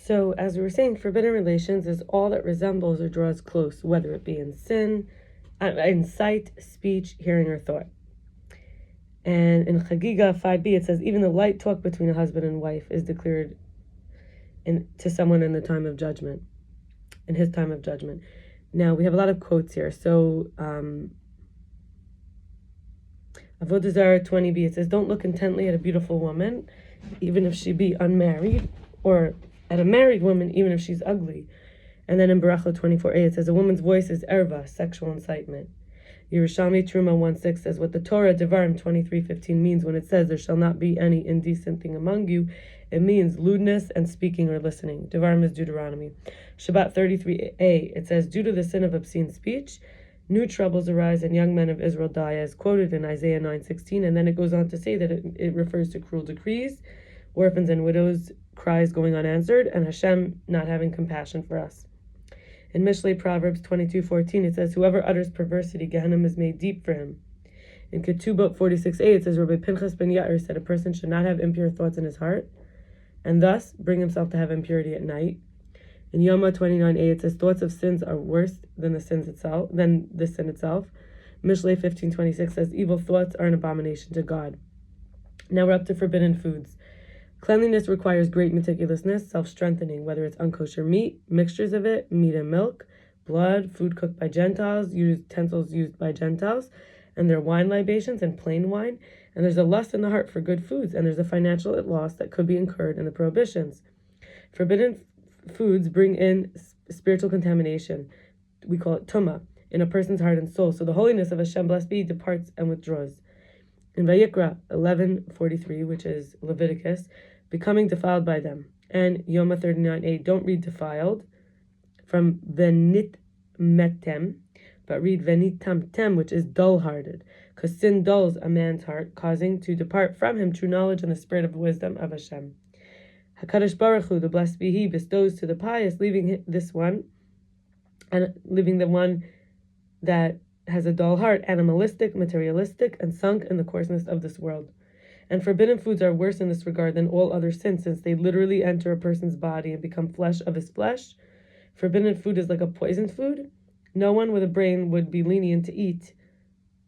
So, as we were saying, forbidden relations is all that resembles or draws close, whether it be in sight, speech, hearing, or thought. And in chagiga 5b, it says, even the light talk between a husband and wife is declared to someone in the time of judgment, in his time of judgment. Now, we have a lot of quotes here. So, avoda zara 20b, it says, don't look intently at a beautiful woman, even if she be unmarried, or at a married woman, even if she's ugly. And then in berachot 24a, it says, a woman's voice is erva, sexual incitement. Yesharim Truma 1:6 says, what the Torah devarim 23:15 means when it says, there shall not be any indecent thing among you, it means lewdness and speaking or listening. Devarim is Deuteronomy. Shabbat 33a, it says, due to the sin of obscene speech, new troubles arise and young men of Israel die, as quoted in Isaiah 9:16. And then it goes on to say that it refers to cruel decrees, orphans and widows' cries going unanswered, and Hashem not having compassion for us. In Mishlei Proverbs 22:14, it says, whoever utters perversity, Gehenna is made deep for him. In ketubot 46a, it says, Rabbi Pinchas ben Yair said a person should not have impure thoughts in his heart, and thus bring himself to have impurity at night. In Yoma 29a, it says, thoughts of sins are worse than the sin itself. Mishlei 15:26 says, evil thoughts are an abomination to God. Now we're up to forbidden foods. Cleanliness requires great meticulousness, self-strengthening, whether it's unkosher meat, mixtures of it, meat and milk, blood, food cooked by Gentiles, utensils used by Gentiles, and their wine libations and plain wine. And there's a lust in the heart for good foods, and there's a financial loss that could be incurred in the prohibitions. Forbidden foods bring in spiritual contamination. We call it tumah, in a person's heart and soul. So the holiness of Hashem, blessed be, departs and withdraws. In vayikra 11:43, which is Leviticus, becoming defiled by them. And Yoma 39a, don't read defiled from venit metem, but read venitamtem, which is dull-hearted, because sin dulls a man's heart, causing to depart from him true knowledge and the spirit of wisdom of Hashem. HaKadosh Baruch Hu, the blessed be He, bestows to the pious, leaving this one, and leaving the one that has a dull heart, animalistic, materialistic, and sunk in the coarseness of this world. And forbidden foods are worse in this regard than all other sins, since they literally enter a person's body and become flesh of his flesh. Forbidden food is like a poisoned food. No one with a brain would be lenient to eat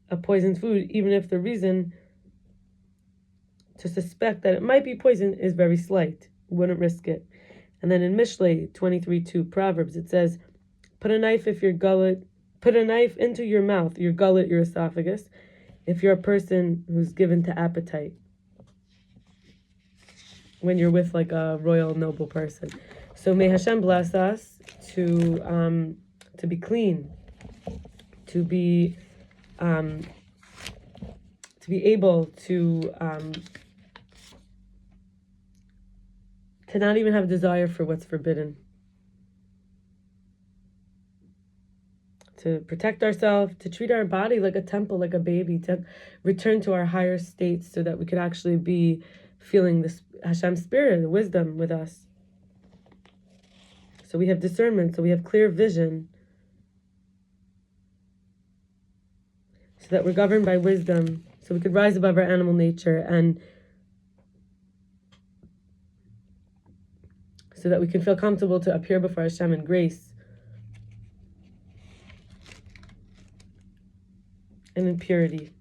a poisoned food, even if the reason to suspect that it might be poison is very slight. Wouldn't risk it. And then in Mishlei 23:2 Proverbs, it says, put a knife into your mouth, your gullet, your esophagus, if you're a person who's given to appetite. When you're with like a royal noble person. So may Hashem bless us to be clean, to be able to not even have desire for what's forbidden. To protect ourselves, to treat our body like a temple, like a baby, to return to our higher states so that we could actually be feeling this Hashem's spirit, the wisdom with us. So we have discernment, so we have clear vision, so that we're governed by wisdom, so we could rise above our animal nature, and so that we can feel comfortable to appear before Hashem in grace and in purity.